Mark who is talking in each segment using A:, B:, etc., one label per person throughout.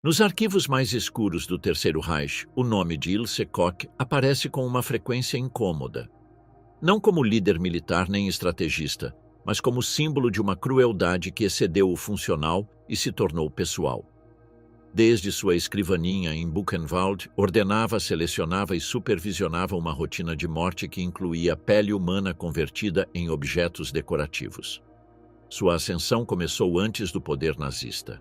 A: Nos arquivos mais escuros do Terceiro Reich, o nome de Ilse Koch aparece com uma frequência incômoda. Não como líder militar nem estrategista, mas como símbolo de uma crueldade que excedeu o funcional e se tornou pessoal. Desde sua escrivaninha em Buchenwald, ordenava, selecionava e supervisionava uma rotina de morte que incluía pele humana convertida em objetos decorativos. Sua ascensão começou antes do poder nazista.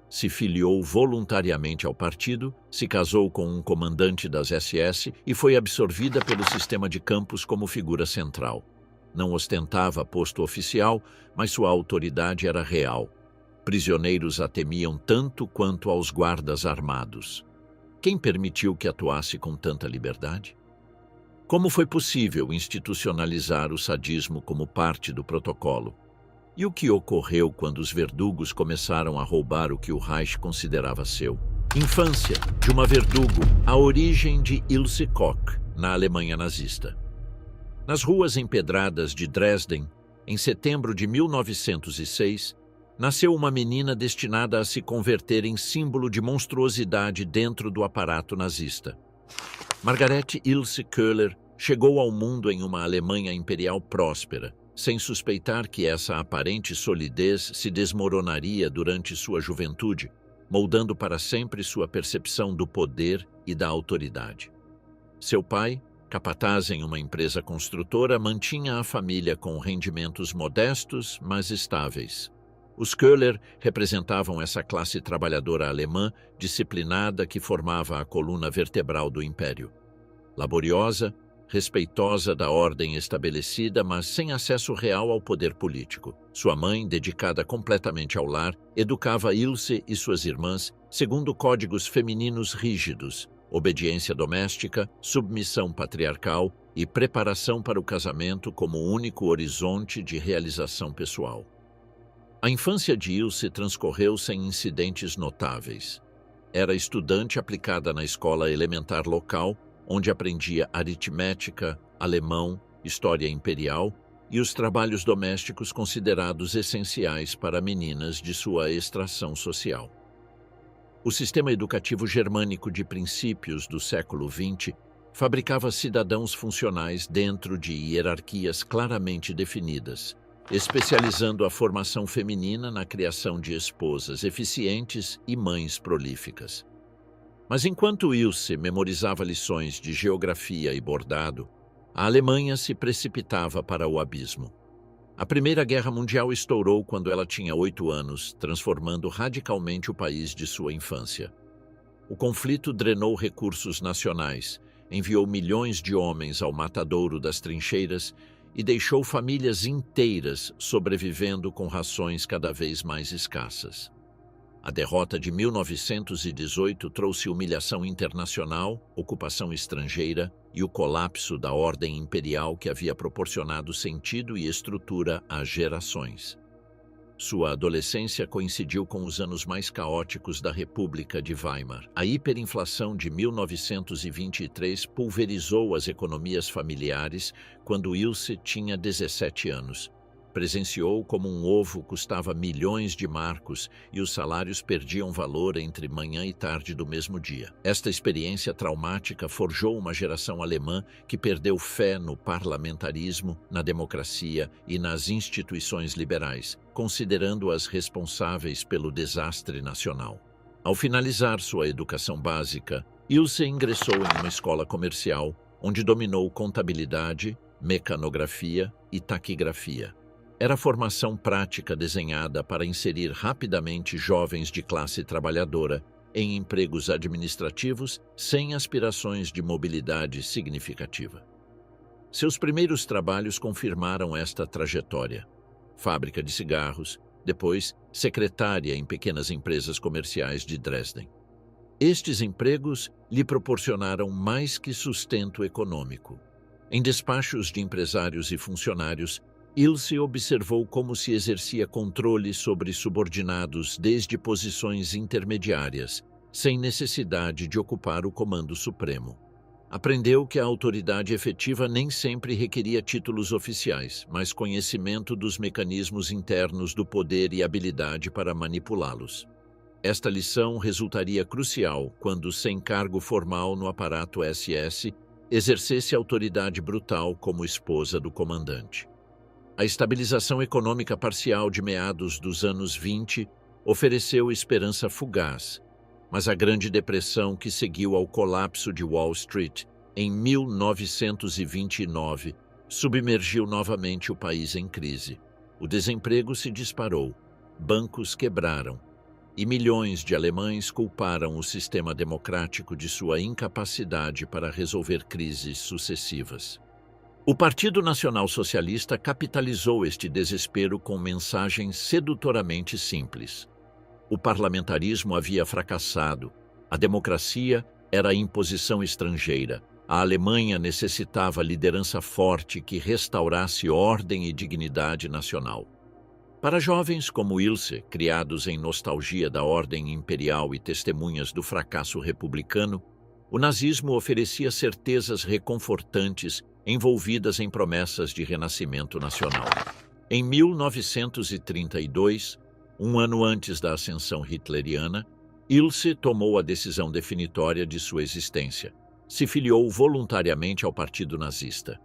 A: Se filiou voluntariamente ao partido, se casou com um comandante das SS e foi absorvida pelo sistema de campos como figura central. Não ostentava posto oficial, mas sua autoridade era real. Prisioneiros a temiam tanto quanto aos guardas armados. Quem permitiu que atuasse com tanta liberdade? Como foi possível institucionalizar o sadismo como parte do protocolo? E o que ocorreu quando os verdugos começaram a roubar o que o Reich considerava seu? Infância de uma verdugo, a origem de Ilse Koch, na Alemanha nazista. Nas ruas empedradas de Dresden, em setembro de 1906, nasceu uma menina destinada a se converter em símbolo de monstruosidade dentro do aparato nazista. Margarete Ilse Köhler chegou ao mundo em uma Alemanha imperial próspera, sem suspeitar que essa aparente solidez se desmoronaria durante sua juventude, moldando para sempre sua percepção do poder e da autoridade. Seu pai, capataz em uma empresa construtora, mantinha a família com rendimentos modestos, mas estáveis. Os Köhler representavam essa classe trabalhadora alemã disciplinada que formava a coluna vertebral do império. Laboriosa, respeitosa da ordem estabelecida, mas sem acesso real ao poder político. Sua mãe, dedicada completamente ao lar, educava Ilse e suas irmãs segundo códigos femininos rígidos: obediência doméstica, submissão patriarcal e preparação para o casamento como único horizonte de realização pessoal. A infância de Ilse transcorreu sem incidentes notáveis. Era estudante aplicada na escola elementar local, onde aprendia aritmética, alemão, história imperial e os trabalhos domésticos considerados essenciais para meninas de sua extração social. O sistema educativo germânico de princípios do século XX fabricava cidadãos funcionais dentro de hierarquias claramente definidas, especializando a formação feminina na criação de esposas eficientes e mães prolíficas. Mas enquanto Ilse memorizava lições de geografia e bordado, a Alemanha se precipitava para o abismo. A Primeira Guerra Mundial estourou quando ela tinha 8 anos, transformando radicalmente o país de sua infância. O conflito drenou recursos nacionais, enviou milhões de homens ao matadouro das trincheiras e deixou famílias inteiras sobrevivendo com rações cada vez mais escassas. A derrota de 1918 trouxe humilhação internacional, ocupação estrangeira e o colapso da ordem imperial que havia proporcionado sentido e estrutura a gerações. Sua adolescência coincidiu com os anos mais caóticos da República de Weimar. A hiperinflação de 1923 pulverizou as economias familiares quando Ilse tinha 17 anos. Presenciou como um ovo custava milhões de marcos e os salários perdiam valor entre manhã e tarde do mesmo dia. Esta experiência traumática forjou uma geração alemã que perdeu fé no parlamentarismo, na democracia e nas instituições liberais, considerando-as responsáveis pelo desastre nacional. Ao finalizar sua educação básica, Ilse ingressou em uma escola comercial, onde dominou contabilidade, mecanografia e taquigrafia. Era formação prática desenhada para inserir rapidamente jovens de classe trabalhadora em empregos administrativos sem aspirações de mobilidade significativa. Seus primeiros trabalhos confirmaram esta trajetória. Fábrica de cigarros, depois secretária em pequenas empresas comerciais de Dresden. Estes empregos lhe proporcionaram mais que sustento econômico. Em despachos de empresários e funcionários, Ilse observou como se exercia controle sobre subordinados desde posições intermediárias, sem necessidade de ocupar o comando supremo. Aprendeu que a autoridade efetiva nem sempre requeria títulos oficiais, mas conhecimento dos mecanismos internos do poder e habilidade para manipulá-los. Esta lição resultaria crucial quando, sem cargo formal no aparato SS, exercesse autoridade brutal como esposa do comandante. A estabilização econômica parcial de meados dos anos 20 ofereceu esperança fugaz, mas a Grande Depressão que seguiu ao colapso de Wall Street em 1929 submergiu novamente o país em crise. O desemprego se disparou, bancos quebraram, e milhões de alemães culparam o sistema democrático de sua incapacidade para resolver crises sucessivas. O Partido Nacional Socialista capitalizou este desespero com mensagens sedutoramente simples. O parlamentarismo havia fracassado, a democracia era a imposição estrangeira, a Alemanha necessitava liderança forte que restaurasse ordem e dignidade nacional. Para jovens como Ilse, criados em nostalgia da ordem imperial e testemunhas do fracasso republicano, o nazismo oferecia certezas reconfortantes envolvidas em promessas de renascimento nacional. Em 1932, um ano antes da ascensão hitleriana, Ilse tomou a decisão definitória de sua existência. Se filiou voluntariamente ao Partido Nazista.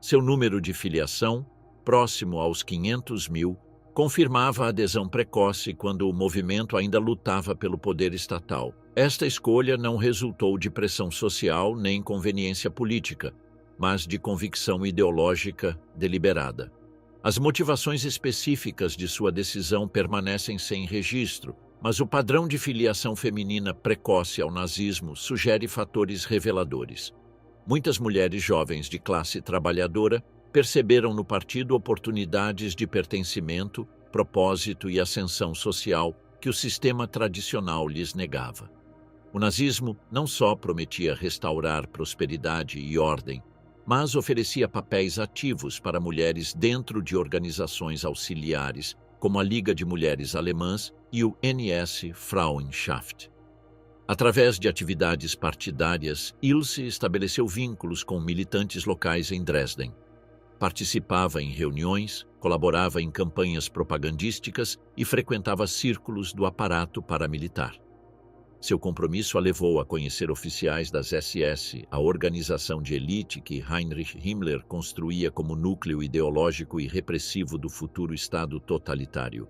A: Seu número de filiação, próximo aos 500 mil, confirmava a adesão precoce quando o movimento ainda lutava pelo poder estatal. Esta escolha não resultou de pressão social nem conveniência política, mas de convicção ideológica deliberada. As motivações específicas de sua decisão permanecem sem registro, mas o padrão de filiação feminina precoce ao nazismo sugere fatores reveladores. Muitas mulheres jovens de classe trabalhadora perceberam no partido oportunidades de pertencimento, propósito e ascensão social que o sistema tradicional lhes negava. O nazismo não só prometia restaurar prosperidade e ordem, mas oferecia papéis ativos para mulheres dentro de organizações auxiliares, como a Liga de Mulheres Alemãs e o NS Frauenschaft. Através de atividades partidárias, Ilse estabeleceu vínculos com militantes locais em Dresden. Participava em reuniões, colaborava em campanhas propagandísticas e frequentava círculos do aparato paramilitar. Seu compromisso a levou a conhecer oficiais das SS, a organização de elite que Heinrich Himmler construía como núcleo ideológico e repressivo do futuro Estado totalitário.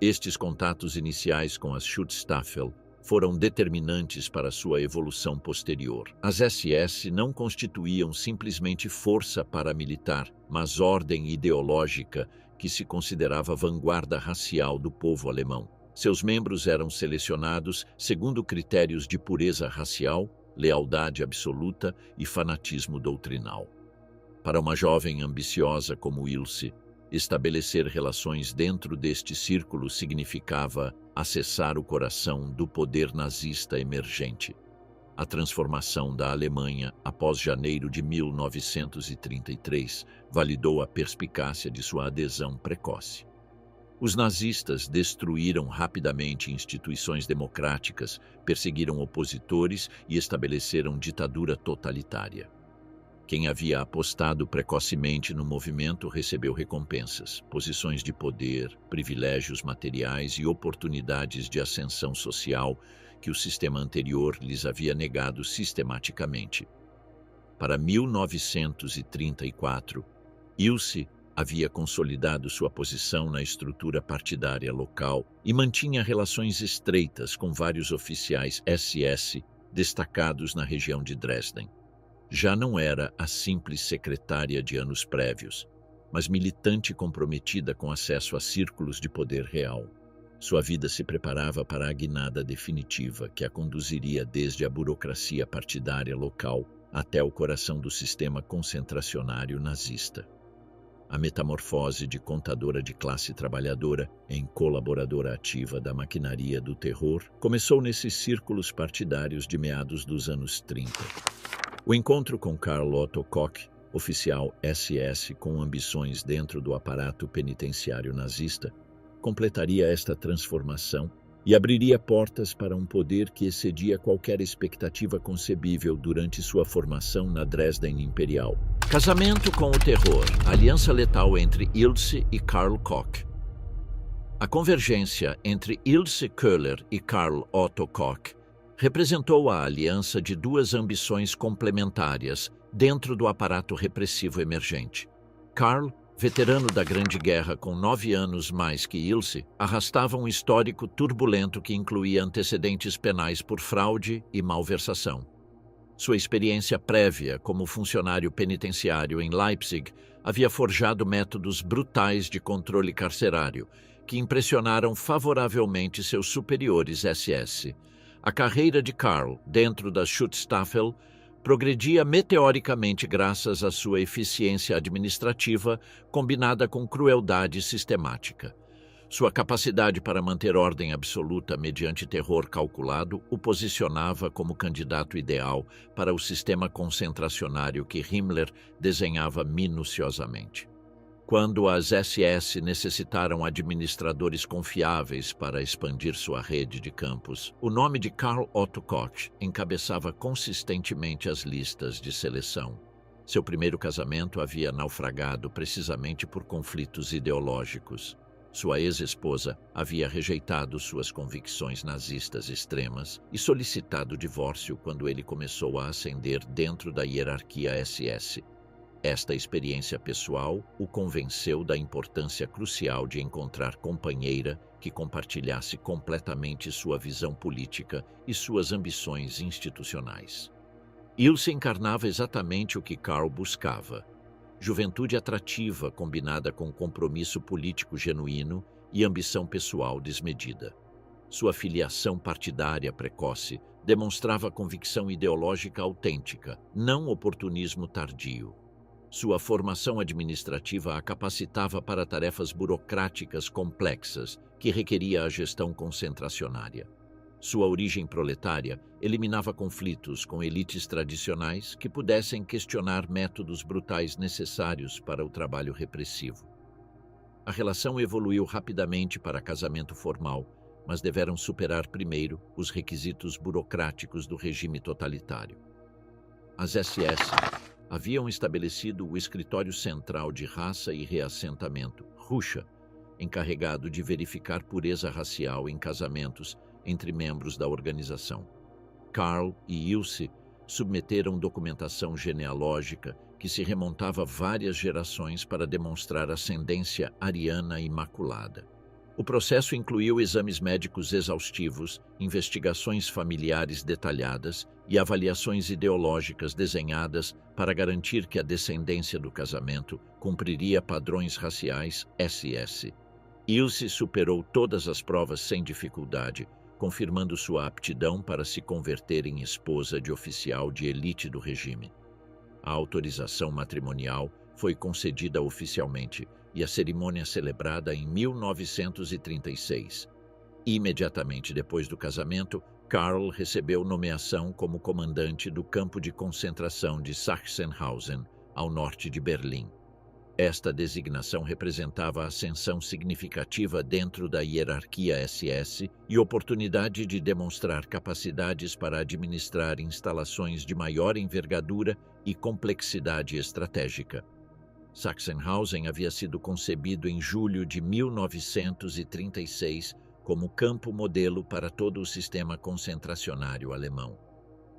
A: Estes contatos iniciais com as Schutzstaffel foram determinantes para sua evolução posterior. As SS não constituíam simplesmente força paramilitar, mas ordem ideológica que se considerava vanguarda racial do povo alemão. Seus membros eram selecionados segundo critérios de pureza racial, lealdade absoluta e fanatismo doutrinal. Para uma jovem ambiciosa como Ilse, estabelecer relações dentro deste círculo significava acessar o coração do poder nazista emergente. A transformação da Alemanha após janeiro de 1933 validou a perspicácia de sua adesão precoce. Os nazistas destruíram rapidamente instituições democráticas, perseguiram opositores e estabeleceram ditadura totalitária. Quem havia apostado precocemente no movimento recebeu recompensas, posições de poder, privilégios materiais e oportunidades de ascensão social que o sistema anterior lhes havia negado sistematicamente. Para 1934, Ilse havia consolidado sua posição na estrutura partidária local e mantinha relações estreitas com vários oficiais SS destacados na região de Dresden. Já não era a simples secretária de anos prévios, mas militante comprometida com acesso a círculos de poder real. Sua vida se preparava para a guinada definitiva que a conduziria desde a burocracia partidária local até o coração do sistema concentracionário nazista. A metamorfose de contadora de classe trabalhadora em colaboradora ativa da maquinaria do terror começou nesses círculos partidários de meados dos anos 30. O encontro com Karl Otto Koch, oficial SS com ambições dentro do aparato penitenciário nazista, completaria esta transformação e abriria portas para um poder que excedia qualquer expectativa concebível durante sua formação na Dresden Imperial. Casamento com o terror, aliança letal entre Ilse e Karl Koch. A convergência entre Ilse Köhler e Karl Otto Koch representou a aliança de duas ambições complementares dentro do aparato repressivo emergente. Karl, veterano da Grande Guerra com 9 anos mais que Ilse, arrastava um histórico turbulento que incluía antecedentes penais por fraude e malversação. Sua experiência prévia como funcionário penitenciário em Leipzig havia forjado métodos brutais de controle carcerário que impressionaram favoravelmente seus superiores SS. A carreira de Karl dentro da Schutzstaffel progredia meteoricamente graças à sua eficiência administrativa combinada com crueldade sistemática. Sua capacidade para manter ordem absoluta mediante terror calculado o posicionava como candidato ideal para o sistema concentracionário que Himmler desenhava minuciosamente. Quando as SS necessitaram administradores confiáveis para expandir sua rede de campos, o nome de Karl Otto Koch encabeçava consistentemente as listas de seleção. Seu primeiro casamento havia naufragado precisamente por conflitos ideológicos. Sua ex-esposa havia rejeitado suas convicções nazistas extremas e solicitado o divórcio quando ele começou a ascender dentro da hierarquia SS. Esta experiência pessoal o convenceu da importância crucial de encontrar companheira que compartilhasse completamente sua visão política e suas ambições institucionais. Ilse encarnava exatamente o que Karl buscava: juventude atrativa combinada com compromisso político genuíno e ambição pessoal desmedida. Sua filiação partidária precoce demonstrava convicção ideológica autêntica, não oportunismo tardio. Sua formação administrativa a capacitava para tarefas burocráticas complexas que requeria a gestão concentracionária. Sua origem proletária eliminava conflitos com elites tradicionais que pudessem questionar métodos brutais necessários para o trabalho repressivo. A relação evoluiu rapidamente para casamento formal, mas deveram superar primeiro os requisitos burocráticos do regime totalitário. As SS haviam estabelecido o Escritório Central de Raça e Reassentamento, Russia, encarregado de verificar pureza racial em casamentos entre membros da organização. Karl e Ilse submeteram documentação genealógica que se remontava várias gerações para demonstrar ascendência ariana imaculada. O processo incluiu exames médicos exaustivos, investigações familiares detalhadas e avaliações ideológicas desenhadas para garantir que a descendência do casamento cumpriria padrões raciais SS. Ilse superou todas as provas sem dificuldade, confirmando sua aptidão para se converter em esposa de oficial de elite do regime. A autorização matrimonial foi concedida oficialmente e a cerimônia celebrada em 1936. Imediatamente depois do casamento, Karl recebeu nomeação como comandante do campo de concentração de Sachsenhausen, ao norte de Berlim. Esta designação representava ascensão significativa dentro da hierarquia SS e oportunidade de demonstrar capacidades para administrar instalações de maior envergadura e complexidade estratégica. Sachsenhausen havia sido concebido em julho de 1936 como campo modelo para todo o sistema concentracionário alemão.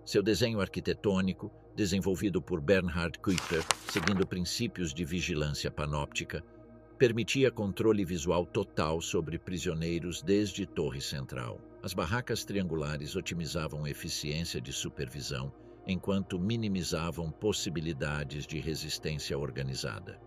A: Seu desenho arquitetônico, desenvolvido por Bernhard Kuiper, seguindo princípios de vigilância panóptica, permitia controle visual total sobre prisioneiros desde Torre Central. As barracas triangulares otimizavam a eficiência de supervisão, enquanto minimizavam possibilidades de resistência organizada.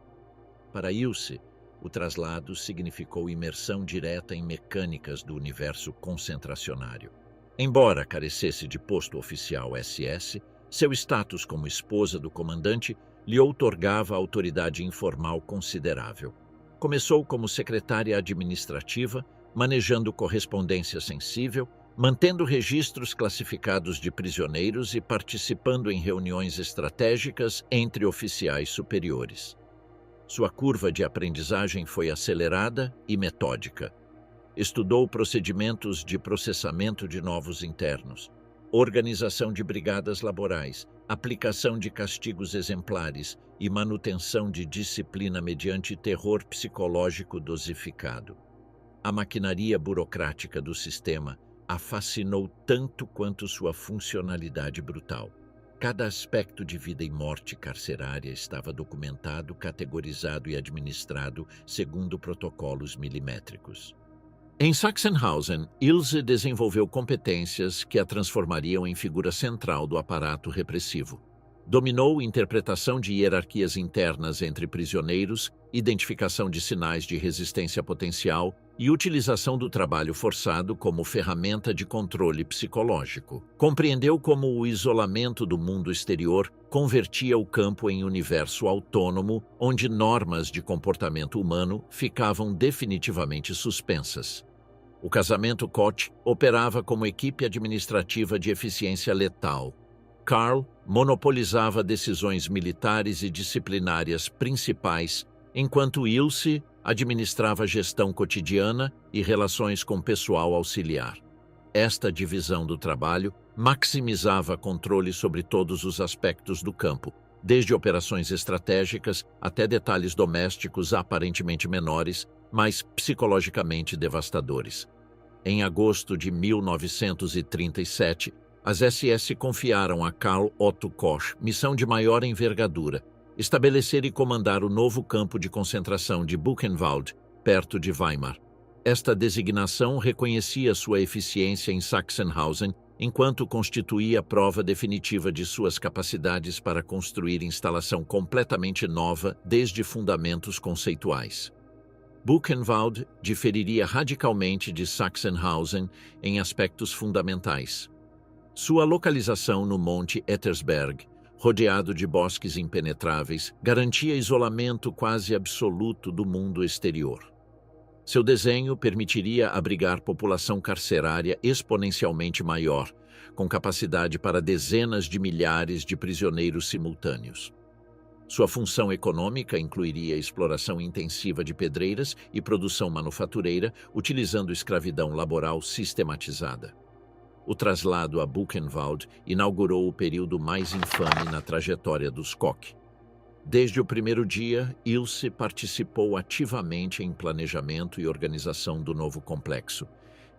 A: Para Ilse, o traslado significou imersão direta em mecânicas do universo concentracionário. Embora carecesse de posto oficial SS, seu status como esposa do comandante lhe outorgava autoridade informal considerável. Começou como secretária administrativa, manejando correspondência sensível, mantendo registros classificados de prisioneiros e participando em reuniões estratégicas entre oficiais superiores. Sua curva de aprendizagem foi acelerada e metódica. Estudou procedimentos de processamento de novos internos, organização de brigadas laborais, aplicação de castigos exemplares e manutenção de disciplina mediante terror psicológico dosificado. A maquinaria burocrática do sistema a fascinou tanto quanto sua funcionalidade brutal. Cada aspecto de vida e morte carcerária estava documentado, categorizado e administrado segundo protocolos milimétricos. Em Sachsenhausen, Ilse desenvolveu competências que a transformariam em figura central do aparato repressivo. Dominou interpretação de hierarquias internas entre prisioneiros, identificação de sinais de resistência potencial e utilização do trabalho forçado como ferramenta de controle psicológico. Compreendeu como o isolamento do mundo exterior convertia o campo em universo autônomo, onde normas de comportamento humano ficavam definitivamente suspensas. O casamento Koch operava como equipe administrativa de eficiência letal. Karl monopolizava decisões militares e disciplinárias principais, enquanto Ilse administrava gestão cotidiana e relações com pessoal auxiliar. Esta divisão do trabalho maximizava controle sobre todos os aspectos do campo, desde operações estratégicas até detalhes domésticos aparentemente menores, mas psicologicamente devastadores. Em agosto de 1937, as SS confiaram a Karl Otto Koch missão de maior envergadura: estabelecer e comandar o novo campo de concentração de Buchenwald, perto de Weimar. Esta designação reconhecia sua eficiência em Sachsenhausen, enquanto constituía prova definitiva de suas capacidades para construir instalação completamente nova desde fundamentos conceituais. Buchenwald diferiria radicalmente de Sachsenhausen em aspectos fundamentais. Sua localização no Monte Ettersberg, rodeado de bosques impenetráveis, garantia isolamento quase absoluto do mundo exterior. Seu desenho permitiria abrigar população carcerária exponencialmente maior, com capacidade para dezenas de milhares de prisioneiros simultâneos. Sua função econômica incluiria exploração intensiva de pedreiras e produção manufatureira, utilizando escravidão laboral sistematizada. O traslado a Buchenwald inaugurou o período mais infame na trajetória dos Koch. Desde o primeiro dia, Ilse participou ativamente em planejamento e organização do novo complexo.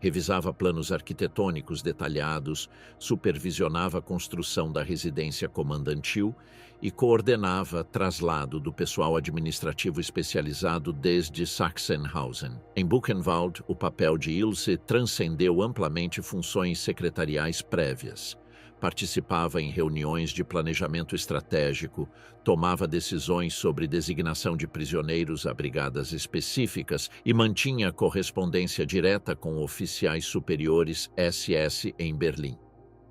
A: Revisava planos arquitetônicos detalhados, supervisionava a construção da residência comandantil e coordenava traslado do pessoal administrativo especializado desde Sachsenhausen. Em Buchenwald, o papel de Ilse transcendeu amplamente funções secretariais prévias. Participava em reuniões de planejamento estratégico, tomava decisões sobre designação de prisioneiros a brigadas específicas e mantinha correspondência direta com oficiais superiores SS em Berlim.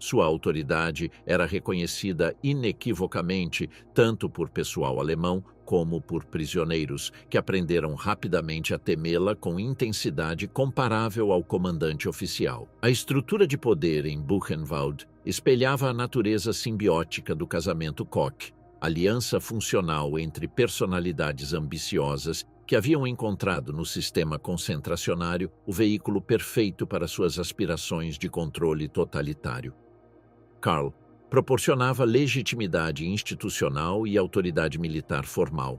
A: Sua autoridade era reconhecida inequivocamente tanto por pessoal alemão como por prisioneiros, que aprenderam rapidamente a temê-la com intensidade comparável ao comandante oficial. A estrutura de poder em Buchenwald espelhava a natureza simbiótica do casamento Koch, aliança funcional entre personalidades ambiciosas que haviam encontrado no sistema concentracionário o veículo perfeito para suas aspirações de controle totalitário. Karl proporcionava legitimidade institucional e autoridade militar formal.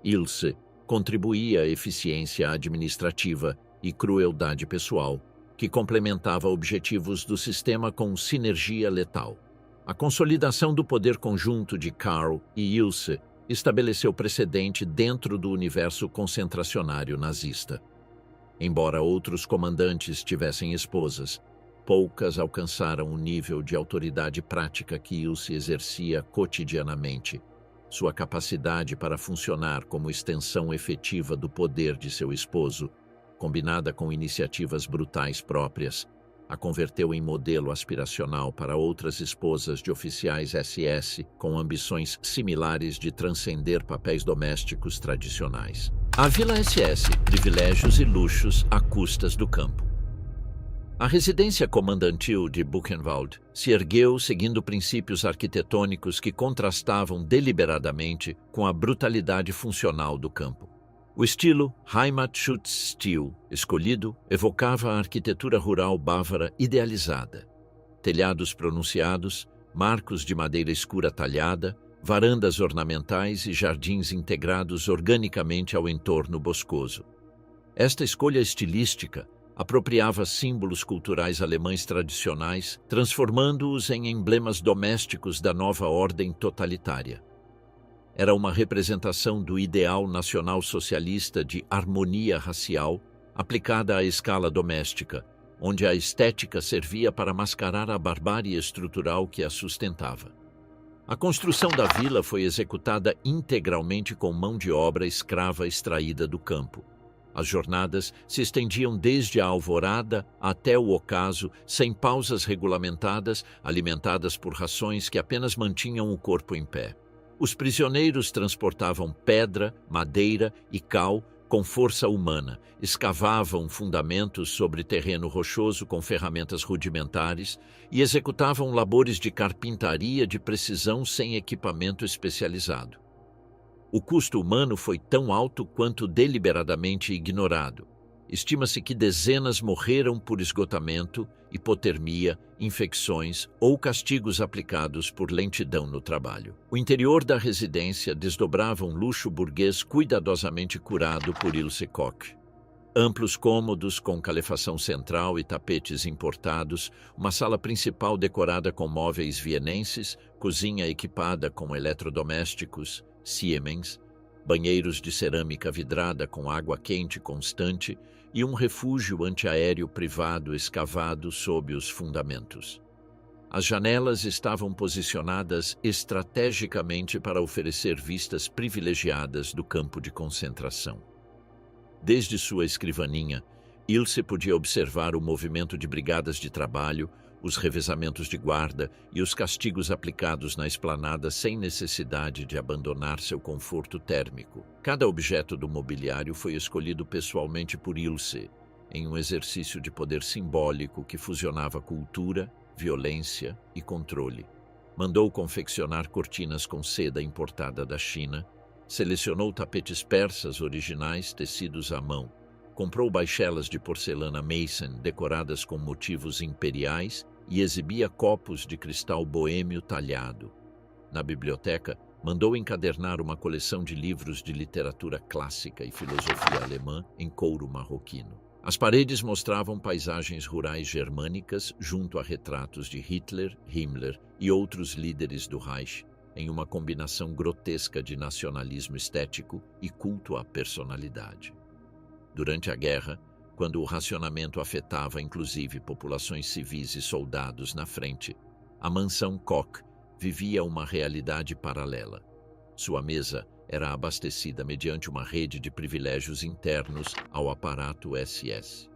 A: Ilse contribuía à eficiência administrativa e crueldade pessoal, que complementava objetivos do sistema com sinergia letal. A consolidação do poder conjunto de Karl e Ilse estabeleceu precedente dentro do universo concentracionário nazista. Embora outros comandantes tivessem esposas, poucas alcançaram o nível de autoridade prática que Ilse exercia cotidianamente. Sua capacidade para funcionar como extensão efetiva do poder de seu esposo, combinada com iniciativas brutais próprias, a converteu em modelo aspiracional para outras esposas de oficiais SS com ambições similares de transcender papéis domésticos tradicionais. A Vila SS, privilégios e luxos à custas do campo. A residência comandantil de Buchenwald se ergueu seguindo princípios arquitetônicos que contrastavam deliberadamente com a brutalidade funcional do campo. O estilo Heimatschutzstil escolhido evocava a arquitetura rural bávara idealizada. Telhados pronunciados, marcos de madeira escura talhada, varandas ornamentais e jardins integrados organicamente ao entorno boscoso. Esta escolha estilística apropriava símbolos culturais alemães tradicionais, transformando-os em emblemas domésticos da nova ordem totalitária. Era uma representação do ideal nacional-socialista de harmonia racial aplicada à escala doméstica, onde a estética servia para mascarar a barbárie estrutural que a sustentava. A construção da vila foi executada integralmente com mão de obra escrava extraída do campo. As jornadas se estendiam desde a alvorada até o ocaso, sem pausas regulamentadas, alimentadas por rações que apenas mantinham o corpo em pé. Os prisioneiros transportavam pedra, madeira e cal com força humana, escavavam fundamentos sobre terreno rochoso com ferramentas rudimentares e executavam labores de carpintaria de precisão sem equipamento especializado. O custo humano foi tão alto quanto deliberadamente ignorado. Estima-se que dezenas morreram por esgotamento, hipotermia, infecções ou castigos aplicados por lentidão no trabalho. O interior da residência desdobrava um luxo burguês cuidadosamente curado por Ilse Koch. Amplos cômodos com calefação central e tapetes importados, uma sala principal decorada com móveis vienenses, cozinha equipada com eletrodomésticos Siemens, banheiros de cerâmica vidrada com água quente constante e um refúgio antiaéreo privado escavado sob os fundamentos. As janelas estavam posicionadas estrategicamente para oferecer vistas privilegiadas do campo de concentração. Desde sua escrivaninha, Ilse podia observar o movimento de brigadas de trabalho, os revezamentos de guarda e os castigos aplicados na esplanada sem necessidade de abandonar seu conforto térmico. Cada objeto do mobiliário foi escolhido pessoalmente por Ilse, em um exercício de poder simbólico que fusionava cultura, violência e controle. Mandou confeccionar cortinas com seda importada da China, selecionou tapetes persas originais tecidos à mão, comprou baixelas de porcelana Meissen decoradas com motivos imperiais e exibia copos de cristal boêmio talhado. Na biblioteca, mandou encadernar uma coleção de livros de literatura clássica e filosofia alemã em couro marroquino. As paredes mostravam paisagens rurais germânicas junto a retratos de Hitler, Himmler e outros líderes do Reich, em uma combinação grotesca de nacionalismo estético e culto à personalidade. Durante a guerra, quando o racionamento afetava inclusive populações civis e soldados na frente, a mansão Koch vivia uma realidade paralela. Sua mesa era abastecida mediante uma rede de privilégios internos ao aparato SS.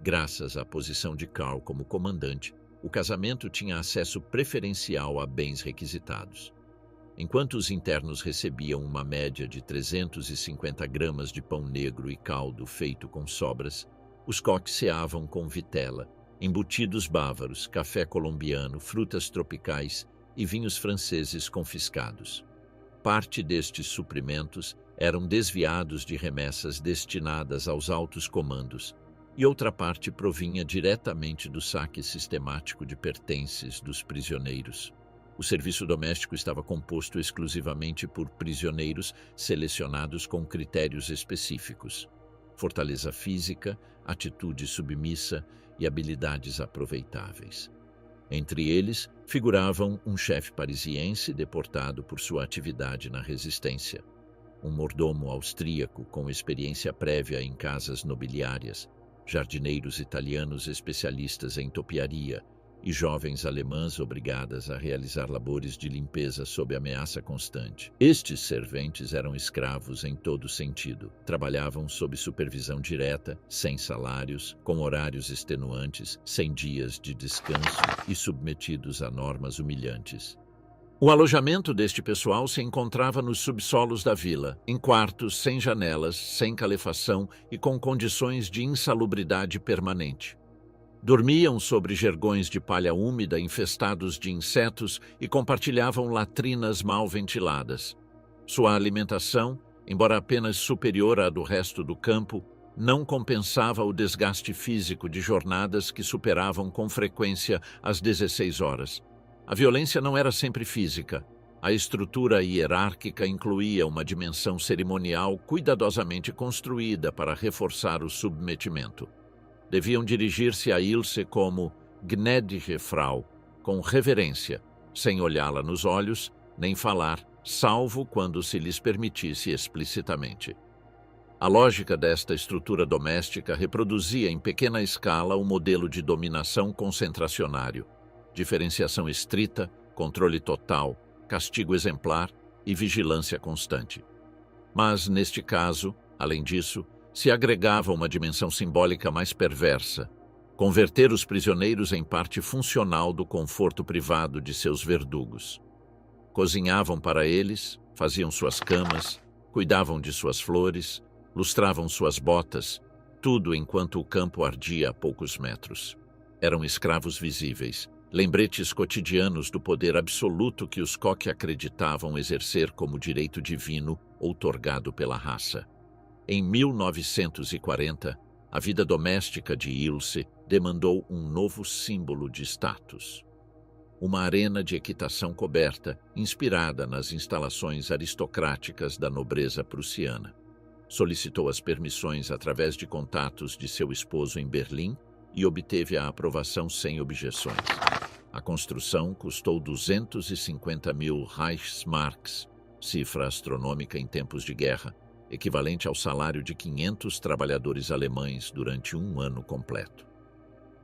A: Graças à posição de Karl como comandante, o casamento tinha acesso preferencial a bens requisitados. Enquanto os internos recebiam uma média de 350 gramas de pão negro e caldo feito com sobras, os Koch ceavam com vitela, embutidos bávaros, café colombiano, frutas tropicais e vinhos franceses confiscados. Parte destes suprimentos eram desviados de remessas destinadas aos altos comandos, e outra parte provinha diretamente do saque sistemático de pertences dos prisioneiros. O serviço doméstico estava composto exclusivamente por prisioneiros selecionados com critérios específicos: fortaleza física, atitude submissa e habilidades aproveitáveis. Entre eles, figuravam um chefe parisiense deportado por sua atividade na resistência, um mordomo austríaco com experiência prévia em casas nobiliárias, jardineiros italianos especialistas em topiaria e jovens alemãs obrigadas a realizar labores de limpeza sob ameaça constante. Estes serventes eram escravos em todo sentido. Trabalhavam sob supervisão direta, sem salários, com horários extenuantes, sem dias de descanso e submetidos a normas humilhantes. O alojamento deste pessoal se encontrava nos subsolos da vila, em quartos sem janelas, sem calefação e com condições de insalubridade permanente. Dormiam sobre jergões de palha úmida infestados de insetos e compartilhavam latrinas mal ventiladas. Sua alimentação, embora apenas superior à do resto do campo, não compensava o desgaste físico de jornadas que superavam com frequência as 16 horas. A violência não era sempre física. A estrutura hierárquica incluía uma dimensão cerimonial cuidadosamente construída para reforçar o submetimento. Deviam dirigir-se a Ilse como gnädige Frau, com reverência, sem olhá-la nos olhos, nem falar, salvo quando se lhes permitisse explicitamente. A lógica desta estrutura doméstica reproduzia em pequena escala o modelo de dominação concentracionário, diferenciação estrita, controle total, castigo exemplar e vigilância constante. Mas, neste caso, além disso, se agregava uma dimensão simbólica mais perversa: converter os prisioneiros em parte funcional do conforto privado de seus verdugos. Cozinhavam para eles, faziam suas camas, cuidavam de suas flores, lustravam suas botas, tudo enquanto o campo ardia a poucos metros. Eram escravos visíveis, lembretes cotidianos do poder absoluto que os Koch acreditavam exercer como direito divino outorgado pela raça. Em 1940, a vida doméstica de Ilse demandou um novo símbolo de status. Uma arena de equitação coberta, inspirada nas instalações aristocráticas da nobreza prussiana. Solicitou as permissões através de contatos de seu esposo em Berlim e obteve a aprovação sem objeções. A construção custou 250.000 Reichsmarks, cifra astronômica em tempos de guerra, equivalente ao salário de 500 trabalhadores alemães durante um ano completo.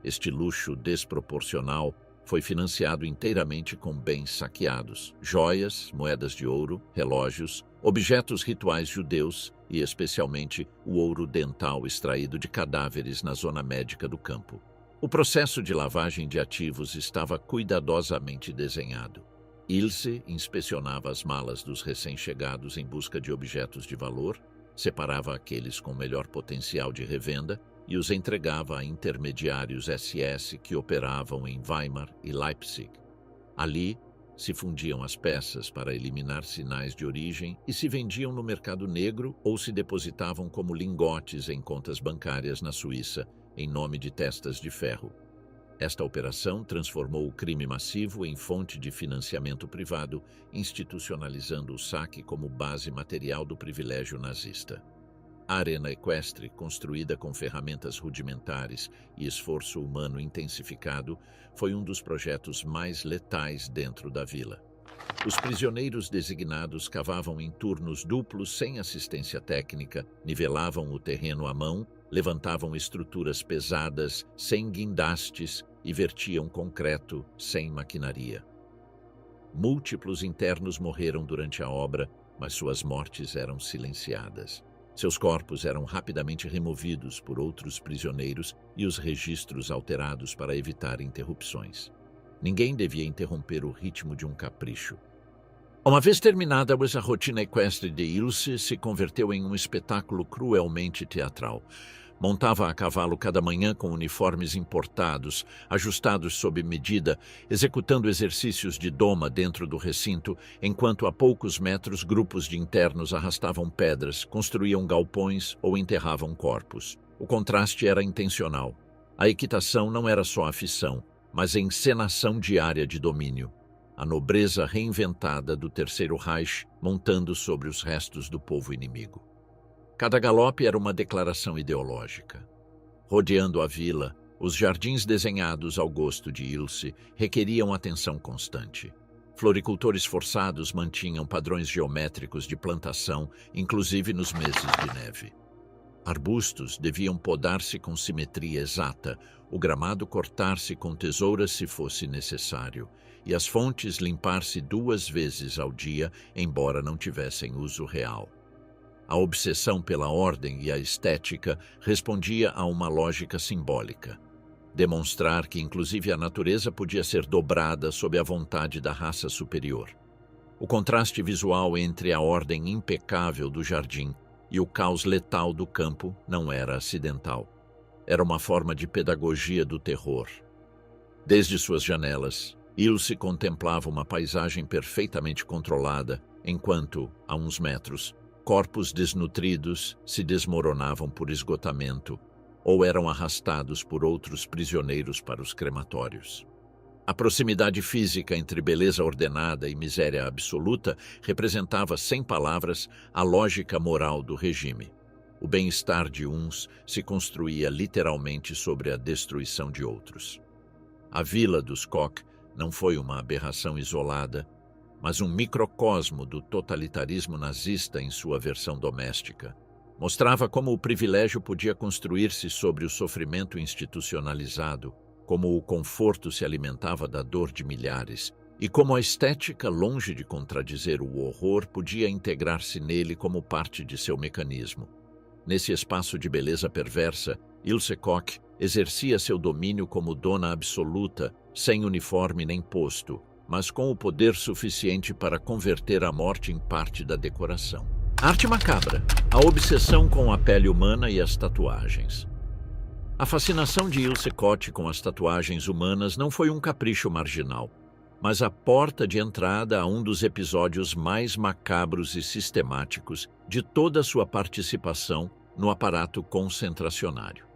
A: Este luxo desproporcional foi financiado inteiramente com bens saqueados, joias, moedas de ouro, relógios, objetos rituais judeus e, especialmente, o ouro dental extraído de cadáveres na zona médica do campo. O processo de lavagem de ativos estava cuidadosamente desenhado. Ilse inspecionava as malas dos recém-chegados em busca de objetos de valor, separava aqueles com melhor potencial de revenda e os entregava a intermediários SS que operavam em Weimar e Leipzig. Ali, se fundiam as peças para eliminar sinais de origem e se vendiam no mercado negro ou se depositavam como lingotes em contas bancárias na Suíça, em nome de testas de ferro. Esta operação transformou o crime massivo em fonte de financiamento privado, institucionalizando o saque como base material do privilégio nazista. A arena equestre, construída com ferramentas rudimentares e esforço humano intensificado, foi um dos projetos mais letais dentro da vila. Os prisioneiros designados cavavam em turnos duplos sem assistência técnica, nivelavam o terreno à mão, levantavam estruturas pesadas sem guindastes e vertiam concreto sem maquinaria. Múltiplos internos morreram durante a obra, mas suas mortes eram silenciadas. Seus corpos eram rapidamente removidos por outros prisioneiros e os registros alterados para evitar interrupções. Ninguém devia interromper o ritmo de um capricho. Uma vez terminada, a rotina equestre de Ilse se converteu em um espetáculo cruelmente teatral. Montava a cavalo cada manhã com uniformes importados, ajustados sob medida, executando exercícios de doma dentro do recinto, enquanto a poucos metros grupos de internos arrastavam pedras, construíam galpões ou enterravam corpos. O contraste era intencional. A equitação não era só afição, mas encenação diária de domínio. A nobreza reinventada do Terceiro Reich montando sobre os restos do povo inimigo. Cada galope era uma declaração ideológica. Rodeando a vila, os jardins desenhados ao gosto de Ilse requeriam atenção constante. Floricultores forçados mantinham padrões geométricos de plantação, inclusive nos meses de neve. Arbustos deviam podar-se com simetria exata, o gramado cortar-se com tesouras se fosse necessário, e as fontes limpar-se 2 vezes ao dia, embora não tivessem uso real. A obsessão pela ordem e a estética respondia a uma lógica simbólica. Demonstrar que inclusive a natureza podia ser dobrada sob a vontade da raça superior. O contraste visual entre a ordem impecável do jardim e o caos letal do campo não era acidental. Era uma forma de pedagogia do terror. Desde suas janelas, Ilse contemplava uma paisagem perfeitamente controlada, enquanto, a uns metros, corpos desnutridos se desmoronavam por esgotamento ou eram arrastados por outros prisioneiros para os crematórios. A proximidade física entre beleza ordenada e miséria absoluta representava, sem palavras, a lógica moral do regime. O bem-estar de uns se construía literalmente sobre a destruição de outros. A vila dos Koch não foi uma aberração isolada, mas um microcosmo do totalitarismo nazista em sua versão doméstica. Mostrava como o privilégio podia construir-se sobre o sofrimento institucionalizado, como o conforto se alimentava da dor de milhares, e como a estética, longe de contradizer o horror, podia integrar-se nele como parte de seu mecanismo. Nesse espaço de beleza perversa, Ilse Koch exercia seu domínio como dona absoluta, sem uniforme nem posto, mas com o poder suficiente para converter a morte em parte da decoração. Arte macabra, a obsessão com a pele humana e as tatuagens. A fascinação de Ilse Koch com as tatuagens humanas não foi um capricho marginal, mas a porta de entrada a um dos episódios mais macabros e sistemáticos de toda a sua participação no aparato concentracionário.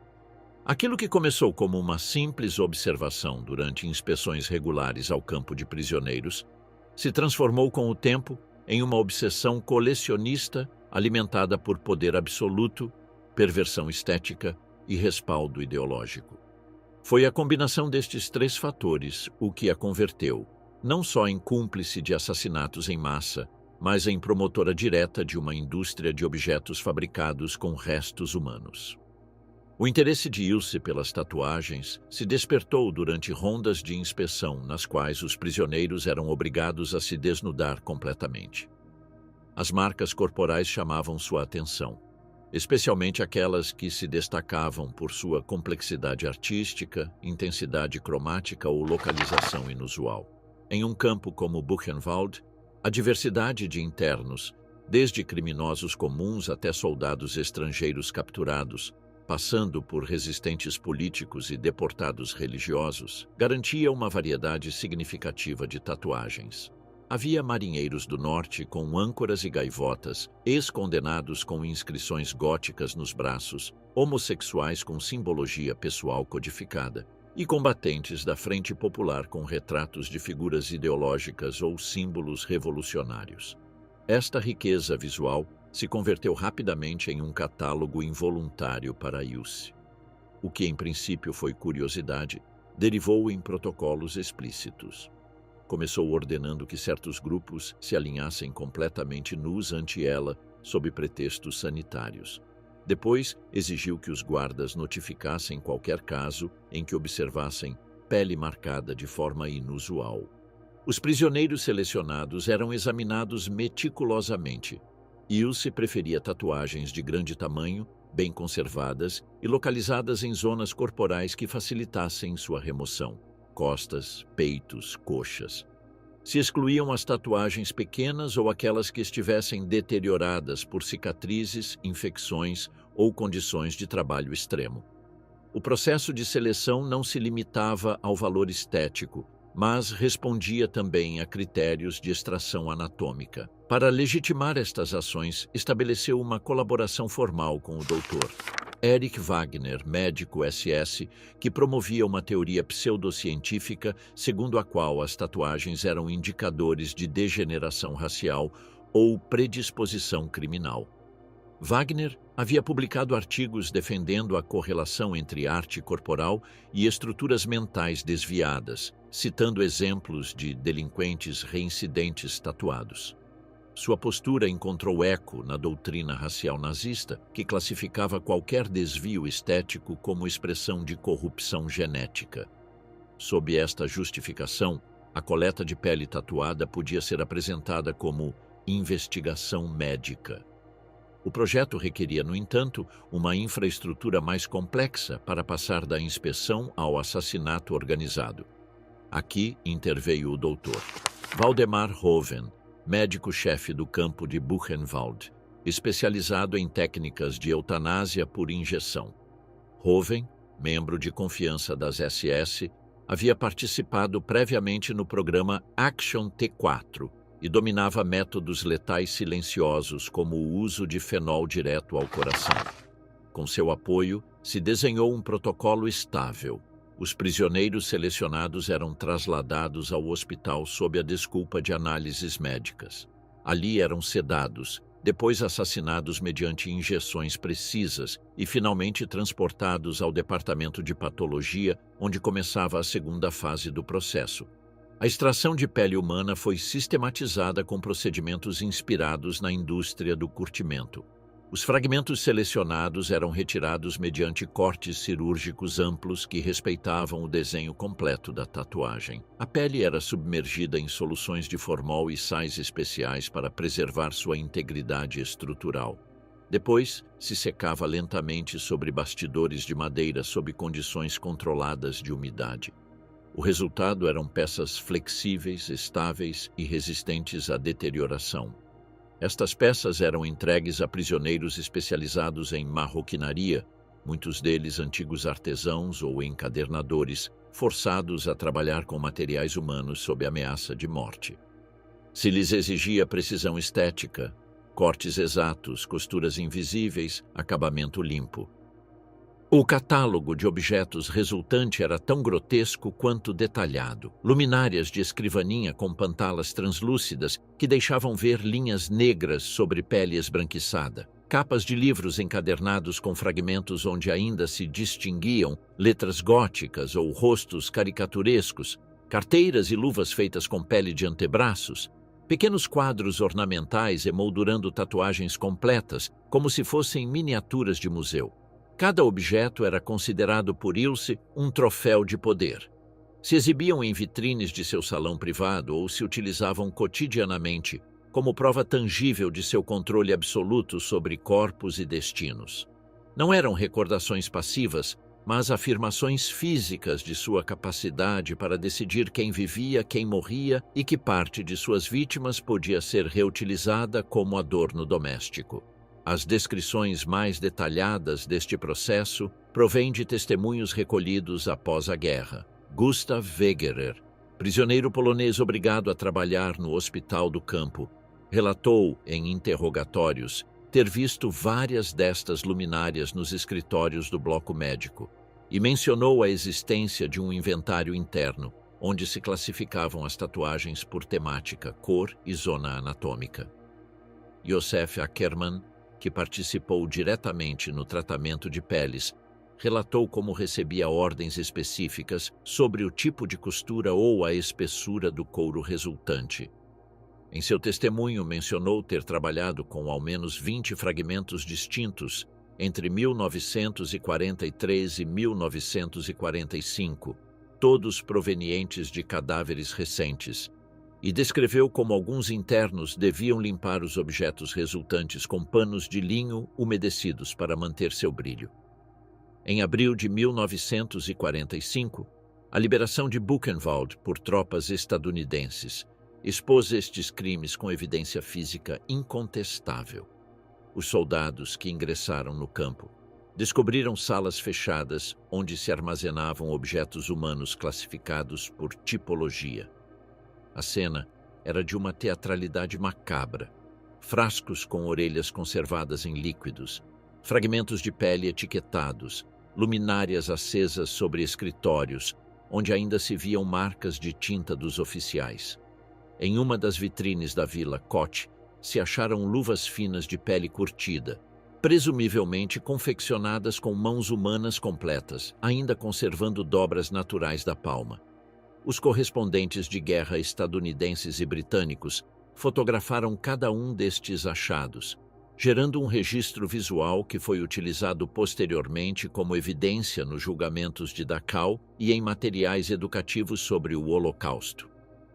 A: Aquilo que começou como uma simples observação durante inspeções regulares ao campo de prisioneiros se transformou com o tempo em uma obsessão colecionista alimentada por poder absoluto, perversão estética e respaldo ideológico. Foi a combinação destes três fatores o que a converteu, não só em cúmplice de assassinatos em massa, mas em promotora direta de uma indústria de objetos fabricados com restos humanos. O interesse de Ilse pelas tatuagens se despertou durante rondas de inspeção nas quais os prisioneiros eram obrigados a se desnudar completamente. As marcas corporais chamavam sua atenção, especialmente aquelas que se destacavam por sua complexidade artística, intensidade cromática ou localização inusual. Em um campo como Buchenwald, a diversidade de internos, desde criminosos comuns até soldados estrangeiros capturados, passando por resistentes políticos e deportados religiosos, garantia uma variedade significativa de tatuagens. Havia marinheiros do norte com âncoras e gaivotas, ex-condenados com inscrições góticas nos braços, homossexuais com simbologia pessoal codificada, e combatentes da Frente Popular com retratos de figuras ideológicas ou símbolos revolucionários. Esta riqueza visual se converteu rapidamente em um catálogo involuntário para Ilse. O que em princípio foi curiosidade, derivou em protocolos explícitos. Começou ordenando que certos grupos se alinhassem completamente nus ante ela, sob pretextos sanitários. Depois, exigiu que os guardas notificassem qualquer caso em que observassem pele marcada de forma inusual. Os prisioneiros selecionados eram examinados meticulosamente. Ilse preferia tatuagens de grande tamanho, bem conservadas e localizadas em zonas corporais que facilitassem sua remoção: costas, peitos, coxas. Se excluíam as tatuagens pequenas ou aquelas que estivessem deterioradas por cicatrizes, infecções ou condições de trabalho extremo. O processo de seleção não se limitava ao valor estético, mas respondia também a critérios de extração anatômica. Para legitimar estas ações, estabeleceu uma colaboração formal com o Dr. Erich Wagner, médico SS, que promovia uma teoria pseudocientífica segundo a qual as tatuagens eram indicadores de degeneração racial ou predisposição criminal. Wagner havia publicado artigos defendendo a correlação entre arte corporal e estruturas mentais desviadas, citando exemplos de delinquentes reincidentes tatuados. Sua postura encontrou eco na doutrina racial nazista, que classificava qualquer desvio estético como expressão de corrupção genética. Sob esta justificação, a coleta de pele tatuada podia ser apresentada como investigação médica. O projeto requeria, no entanto, uma infraestrutura mais complexa para passar da inspeção ao assassinato organizado. Aqui interveio o Dr. Waldemar Hoven, médico-chefe do campo de Buchenwald, especializado em técnicas de eutanásia por injeção. Hoven, membro de confiança das SS, havia participado previamente no programa Action T4 e dominava métodos letais silenciosos como o uso de fenol direto ao coração. Com seu apoio, se desenhou um protocolo estável, Os prisioneiros selecionados eram trasladados ao hospital sob a desculpa de análises médicas. Ali eram sedados, depois assassinados mediante injeções precisas e finalmente transportados ao departamento de patologia, onde começava a segunda fase do processo. A extração de pele humana foi sistematizada com procedimentos inspirados na indústria do curtimento. Os fragmentos selecionados eram retirados mediante cortes cirúrgicos amplos que respeitavam o desenho completo da tatuagem. A pele era submergida em soluções de formol e sais especiais para preservar sua integridade estrutural. Depois, se secava lentamente sobre bastidores de madeira sob condições controladas de umidade. O resultado eram peças flexíveis, estáveis e resistentes à deterioração. Estas peças eram entregues a prisioneiros especializados em marroquinaria, muitos deles antigos artesãos ou encadernadores, forçados a trabalhar com materiais humanos sob ameaça de morte. Se lhes exigia precisão estética, cortes exatos, costuras invisíveis, acabamento limpo. O catálogo de objetos resultante era tão grotesco quanto detalhado. Luminárias de escrivaninha com pantalas translúcidas que deixavam ver linhas negras sobre pele esbranquiçada. Capas de livros encadernados com fragmentos onde ainda se distinguiam letras góticas ou rostos caricaturescos. Carteiras e luvas feitas com pele de antebraços. Pequenos quadros ornamentais emoldurando tatuagens completas, como se fossem miniaturas de museu. Cada objeto era considerado por Ilse um troféu de poder. Se exibiam em vitrines de seu salão privado ou se utilizavam cotidianamente como prova tangível de seu controle absoluto sobre corpos e destinos. Não eram recordações passivas, mas afirmações físicas de sua capacidade para decidir quem vivia, quem morria e que parte de suas vítimas podia ser reutilizada como adorno doméstico. As descrições mais detalhadas deste processo provêm de testemunhos recolhidos após a guerra. Gustav Wegerer, prisioneiro polonês obrigado a trabalhar no hospital do campo, relatou em interrogatórios ter visto várias destas luminárias nos escritórios do bloco médico e mencionou a existência de um inventário interno, onde se classificavam as tatuagens por temática, cor e zona anatômica. Josef Ackermann, que participou diretamente no tratamento de peles, relatou como recebia ordens específicas sobre o tipo de costura ou a espessura do couro resultante. Em seu testemunho, mencionou ter trabalhado com ao menos 20 fragmentos distintos entre 1943 e 1945, todos provenientes de cadáveres recentes, e descreveu como alguns internos deviam limpar os objetos resultantes com panos de linho umedecidos para manter seu brilho. Em abril de 1945, a liberação de Buchenwald por tropas estadunidenses expôs estes crimes com evidência física incontestável. Os soldados que ingressaram no campo descobriram salas fechadas onde se armazenavam objetos humanos classificados por tipologia. A cena era de uma teatralidade macabra. Frascos com orelhas conservadas em líquidos, fragmentos de pele etiquetados, luminárias acesas sobre escritórios, onde ainda se viam marcas de tinta dos oficiais. Em uma das vitrines da Vila Koch se acharam luvas finas de pele curtida, presumivelmente confeccionadas com mãos humanas completas, ainda conservando dobras naturais da palma. Os correspondentes de guerra estadunidenses e britânicos fotografaram cada um destes achados, gerando um registro visual que foi utilizado posteriormente como evidência nos julgamentos de Dachau e em materiais educativos sobre o Holocausto.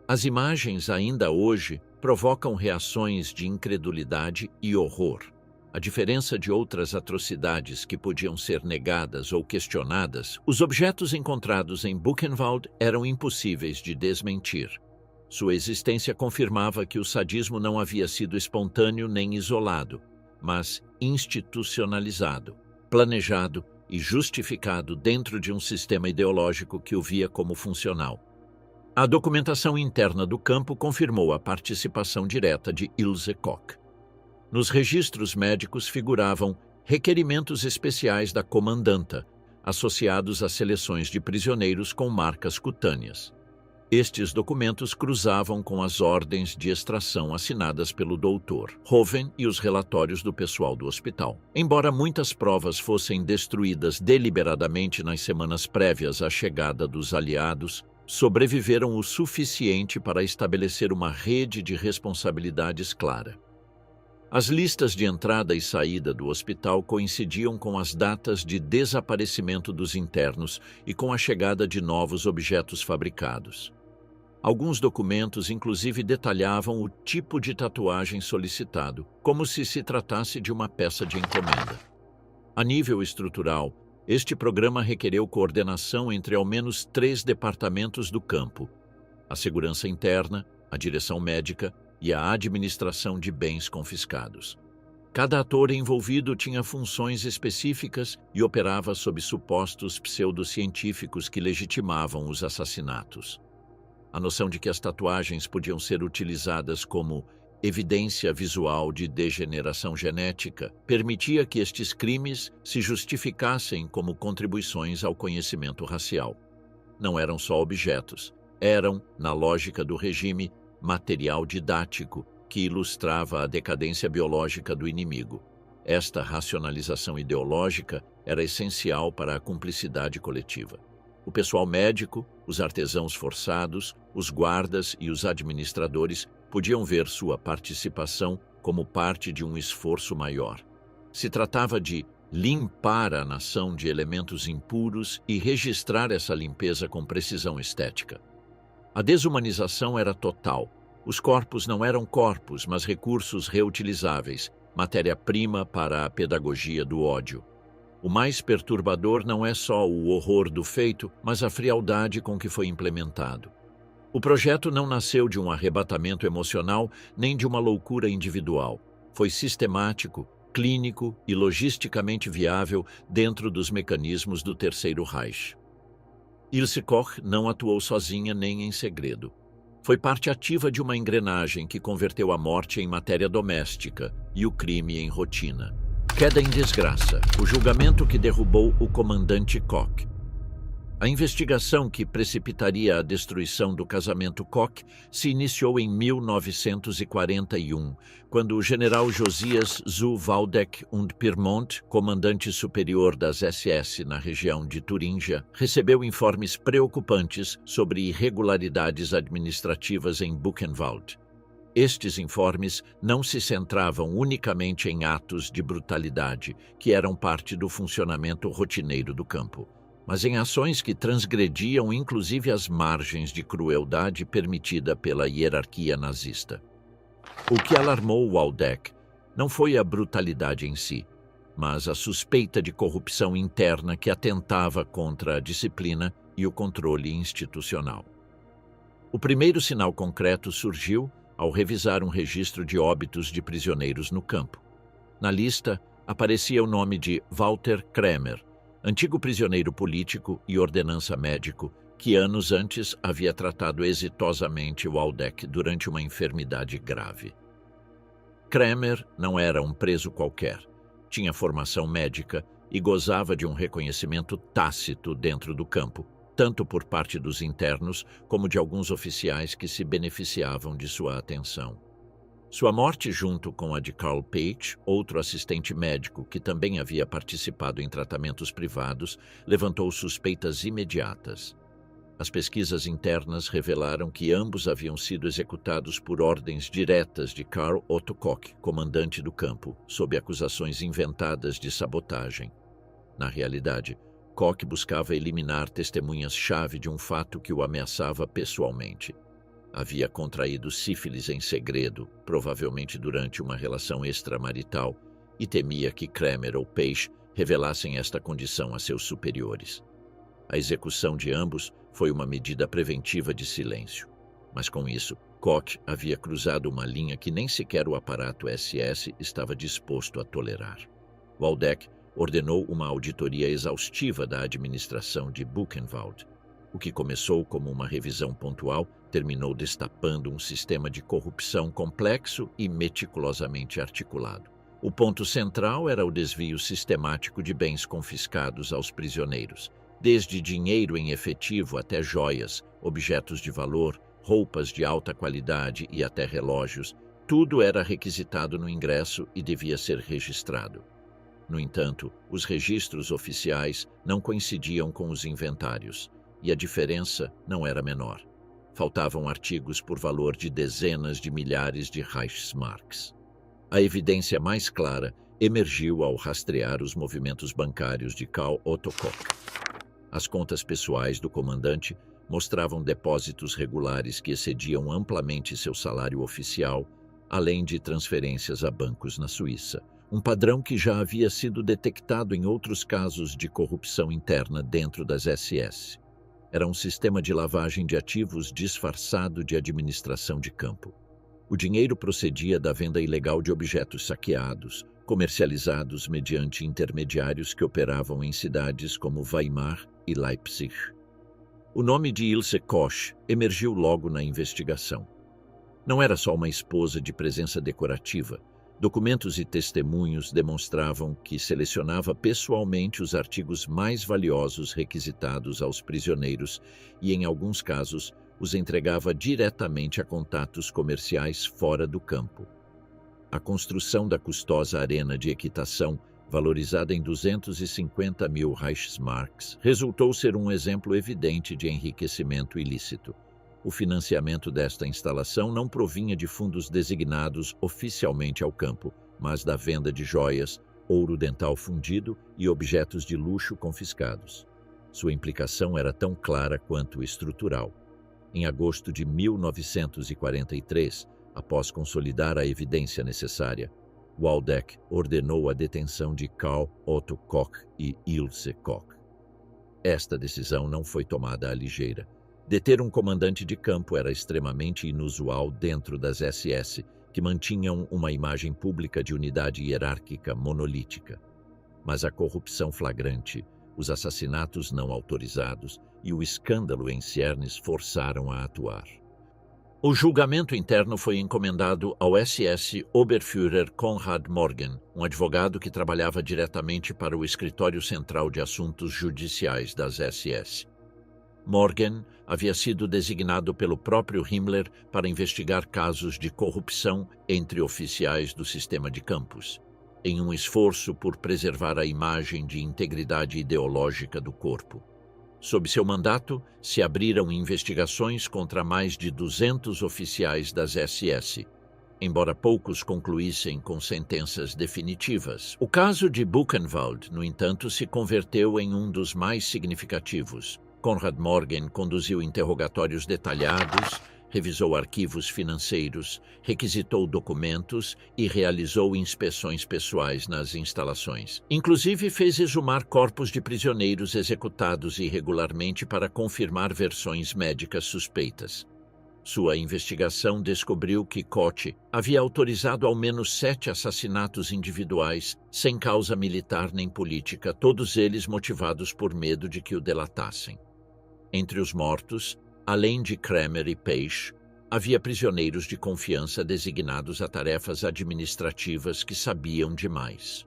A: As imagens, ainda hoje, provocam reações de incredulidade e horror. A diferença de outras atrocidades que podiam ser negadas ou questionadas, os objetos encontrados em Buchenwald eram impossíveis de desmentir. Sua existência confirmava que o sadismo não havia sido espontâneo nem isolado, mas institucionalizado, planejado e justificado dentro de um sistema ideológico que o via como funcional. A documentação interna do campo confirmou a participação direta de Ilse Koch. Nos registros médicos figuravam requerimentos especiais da comandanta, associados a seleções de prisioneiros com marcas cutâneas. Estes documentos cruzavam com as ordens de extração assinadas pelo Dr. Hoven e os relatórios do pessoal do hospital. Embora muitas provas fossem destruídas deliberadamente nas semanas prévias à chegada dos aliados, sobreviveram o suficiente para estabelecer uma rede de responsabilidades clara. As listas de entrada e saída do hospital coincidiam com as datas de desaparecimento dos internos e com a chegada de novos objetos fabricados. Alguns documentos, inclusive, detalhavam o tipo de tatuagem solicitado, como se tratasse de uma peça de encomenda. A nível estrutural, este programa requereu coordenação entre ao menos 3 departamentos do campo: a segurança interna, a direção médica e a administração de bens confiscados. Cada ator envolvido tinha funções específicas e operava sob supostos pseudocientíficos que legitimavam os assassinatos. A noção de que as tatuagens podiam ser utilizadas como evidência visual de degeneração genética permitia que estes crimes se justificassem como contribuições ao conhecimento racial. Não eram só objetos, eram, na lógica do regime, material didático que ilustrava a decadência biológica do inimigo. Esta racionalização ideológica era essencial para a cumplicidade coletiva. O pessoal médico, os artesãos forçados, os guardas e os administradores podiam ver sua participação como parte de um esforço maior. Se tratava de limpar a nação de elementos impuros e registrar essa limpeza com precisão estética. A desumanização era total. Os corpos não eram corpos, mas recursos reutilizáveis, matéria-prima para a pedagogia do ódio. O mais perturbador não é só o horror do feito, mas a frialdade com que foi implementado. O projeto não nasceu de um arrebatamento emocional nem de uma loucura individual. Foi sistemático, clínico e logisticamente viável dentro dos mecanismos do Terceiro Reich. Ilse Koch não atuou sozinha nem em segredo. Foi parte ativa de uma engrenagem que converteu a morte em matéria doméstica e o crime em rotina. Queda em desgraça, o julgamento que derrubou o comandante Koch. A investigação que precipitaria a destruição do casamento Koch se iniciou em 1941, quando o general Josias zu Waldeck und Pyrmont, comandante superior das SS na região de Turíngia, recebeu informes preocupantes sobre irregularidades administrativas em Buchenwald. Estes informes não se centravam unicamente em atos de brutalidade, que eram parte do funcionamento rotineiro do campo, mas em ações que transgrediam inclusive as margens de crueldade permitida pela hierarquia nazista. O que alarmou Waldeck não foi a brutalidade em si, mas a suspeita de corrupção interna que atentava contra a disciplina e o controle institucional. O primeiro sinal concreto surgiu ao revisar um registro de óbitos de prisioneiros no campo. Na lista, aparecia o nome de Walter Kremer, antigo prisioneiro político e ordenança médico, que anos antes havia tratado exitosamente Waldeck durante uma enfermidade grave. Kremer não era um preso qualquer, tinha formação médica e gozava de um reconhecimento tácito dentro do campo, tanto por parte dos internos como de alguns oficiais que se beneficiavam de sua atenção. Sua morte, junto com a de Carl Page, outro assistente médico que também havia participado em tratamentos privados, levantou suspeitas imediatas. As pesquisas internas revelaram que ambos haviam sido executados por ordens diretas de Karl Otto Koch, comandante do campo, sob acusações inventadas de sabotagem. Na realidade, Koch buscava eliminar testemunhas-chave de um fato que o ameaçava pessoalmente. Havia contraído sífilis em segredo, provavelmente durante uma relação extramarital, e temia que Kremer ou Page revelassem esta condição a seus superiores. A execução de ambos foi uma medida preventiva de silêncio. Mas com isso, Koch havia cruzado uma linha que nem sequer o aparato SS estava disposto a tolerar. Waldeck ordenou uma auditoria exaustiva da administração de Buchenwald. O que começou como uma revisão pontual terminou destapando um sistema de corrupção complexo e meticulosamente articulado. O ponto central era o desvio sistemático de bens confiscados aos prisioneiros, desde dinheiro em efetivo até joias, objetos de valor, roupas de alta qualidade e até relógios. Tudo era requisitado no ingresso e devia ser registrado. No entanto, os registros oficiais não coincidiam com os inventários, e a diferença não era menor. Faltavam artigos por valor de dezenas de milhares de Reichsmarks. A evidência mais clara emergiu ao rastrear os movimentos bancários de Karl Otto Koch. As contas pessoais do comandante mostravam depósitos regulares que excediam amplamente seu salário oficial, além de transferências a bancos na Suíça, um padrão que já havia sido detectado em outros casos de corrupção interna dentro das SS. Era um sistema de lavagem de ativos disfarçado de administração de campo. O dinheiro procedia da venda ilegal de objetos saqueados, comercializados mediante intermediários que operavam em cidades como Weimar e Leipzig. O nome de Ilse Koch emergiu logo na investigação. Não era só uma esposa de presença decorativa. Documentos e testemunhos demonstravam que selecionava pessoalmente os artigos mais valiosos requisitados aos prisioneiros e, em alguns casos, os entregava diretamente a contatos comerciais fora do campo. A construção da custosa arena de equitação, valorizada em 250.000 Reichsmarks, resultou ser um exemplo evidente de enriquecimento ilícito. O financiamento desta instalação não provinha de fundos designados oficialmente ao campo, mas da venda de joias, ouro dental fundido e objetos de luxo confiscados. Sua implicação era tão clara quanto estrutural. Em agosto de 1943, após consolidar a evidência necessária, Waldeck ordenou a detenção de Karl Otto Koch e Ilse Koch. Esta decisão não foi tomada à ligeira. Deter um comandante de campo era extremamente inusual dentro das SS, que mantinham uma imagem pública de unidade hierárquica monolítica. Mas a corrupção flagrante, os assassinatos não autorizados e o escândalo em ciernes forçaram a atuar. O julgamento interno foi encomendado ao SS Oberführer Konrad Morgen, um advogado que trabalhava diretamente para o Escritório Central de Assuntos Judiciais das SS. Morgen havia sido designado pelo próprio Himmler para investigar casos de corrupção entre oficiais do sistema de campos, em um esforço por preservar a imagem de integridade ideológica do corpo. Sob seu mandato, se abriram investigações contra mais de 200 oficiais das SS, embora poucos concluíssem com sentenças definitivas. O caso de Buchenwald, no entanto, se converteu em um dos mais significativos. Konrad Morgen conduziu interrogatórios detalhados, revisou arquivos financeiros, requisitou documentos e realizou inspeções pessoais nas instalações. Inclusive, fez exumar corpos de prisioneiros executados irregularmente para confirmar versões médicas suspeitas. Sua investigação descobriu que Koch havia autorizado ao menos 7 assassinatos individuais, sem causa militar nem política, todos eles motivados por medo de que o delatassem. Entre os mortos, além de Kremer e Peisch, havia prisioneiros de confiança designados a tarefas administrativas que sabiam demais.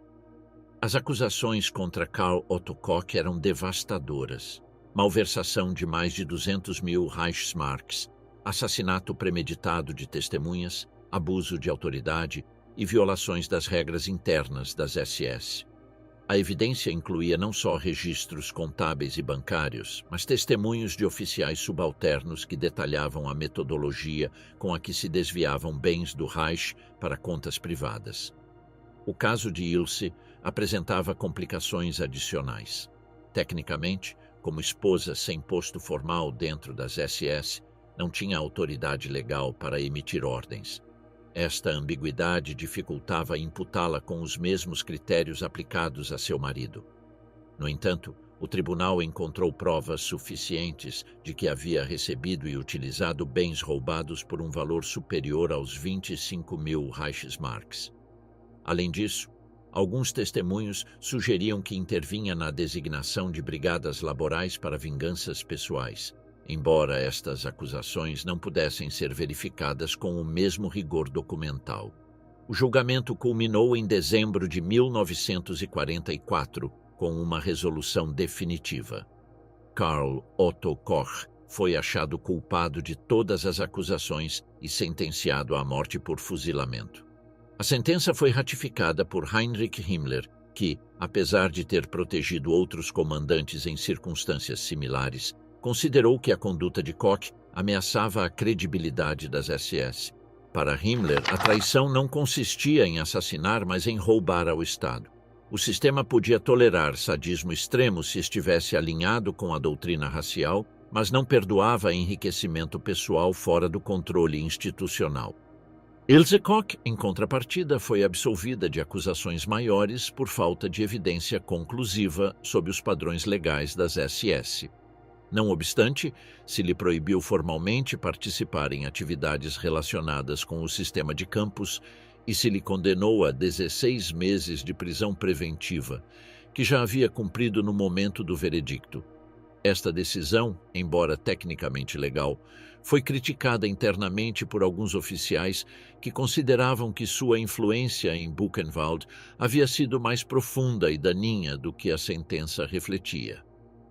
A: As acusações contra Karl Otto Koch eram devastadoras. Malversação de mais de 200.000 Reichsmarks, assassinato premeditado de testemunhas, abuso de autoridade e violações das regras internas das SS. A evidência incluía não só registros contábeis e bancários, mas testemunhos de oficiais subalternos que detalhavam a metodologia com a que se desviavam bens do Reich para contas privadas. O caso de Ilse apresentava complicações adicionais. Tecnicamente, como esposa sem posto formal dentro das SS, não tinha autoridade legal para emitir ordens. Esta ambiguidade dificultava imputá-la com os mesmos critérios aplicados a seu marido. No entanto, o tribunal encontrou provas suficientes de que havia recebido e utilizado bens roubados por um valor superior aos 25.000 Reichsmarks. Além disso, alguns testemunhos sugeriam que intervinha na designação de brigadas laborais para vinganças pessoais, embora estas acusações não pudessem ser verificadas com o mesmo rigor documental. O julgamento culminou em dezembro de 1944, com uma resolução definitiva. Karl Otto Koch foi achado culpado de todas as acusações e sentenciado à morte por fuzilamento. A sentença foi ratificada por Heinrich Himmler, que, apesar de ter protegido outros comandantes em circunstâncias similares, considerou que a conduta de Koch ameaçava a credibilidade das SS. Para Himmler, a traição não consistia em assassinar, mas em roubar ao Estado. O sistema podia tolerar sadismo extremo se estivesse alinhado com a doutrina racial, mas não perdoava enriquecimento pessoal fora do controle institucional. Ilse Koch, em contrapartida, foi absolvida de acusações maiores por falta de evidência conclusiva sob os padrões legais das SS. Não obstante, se lhe proibiu formalmente participar em atividades relacionadas com o sistema de campos e se lhe condenou a 16 meses de prisão preventiva, que já havia cumprido no momento do veredicto. Esta decisão, embora tecnicamente legal, foi criticada internamente por alguns oficiais que consideravam que sua influência em Buchenwald havia sido mais profunda e daninha do que a sentença refletia.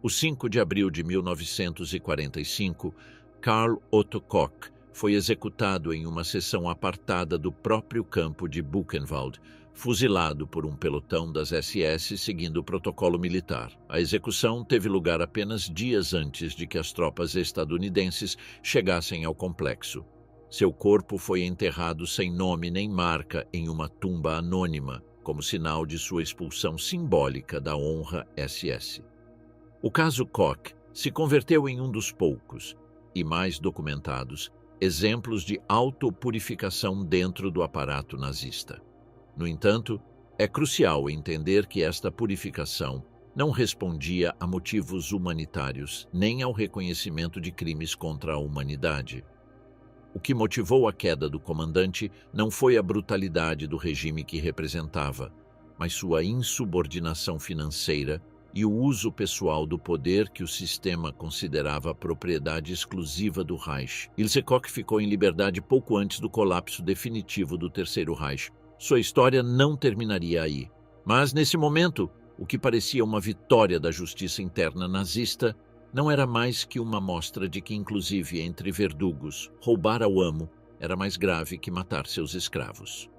A: O 5 de abril de 1945, Karl Otto Koch foi executado em uma seção apartada do próprio campo de Buchenwald, fuzilado por um pelotão das SS seguindo o protocolo militar. A execução teve lugar apenas dias antes de que as tropas estadunidenses chegassem ao complexo. Seu corpo foi enterrado sem nome nem marca em uma tumba anônima, como sinal de sua expulsão simbólica da honra SS. O caso Koch se converteu em um dos poucos, e mais documentados, exemplos de autopurificação dentro do aparato nazista. No entanto, é crucial entender que esta purificação não respondia a motivos humanitários nem ao reconhecimento de crimes contra a humanidade. O que motivou a queda do comandante não foi a brutalidade do regime que representava, mas sua insubordinação financeira e o uso pessoal do poder que o sistema considerava propriedade exclusiva do Reich. Ilse Koch ficou em liberdade pouco antes do colapso definitivo do Terceiro Reich. Sua história não terminaria aí. Mas, nesse momento, o que parecia uma vitória da justiça interna nazista não era mais que uma mostra de que, inclusive entre verdugos, roubar ao amo era mais grave que matar seus escravos.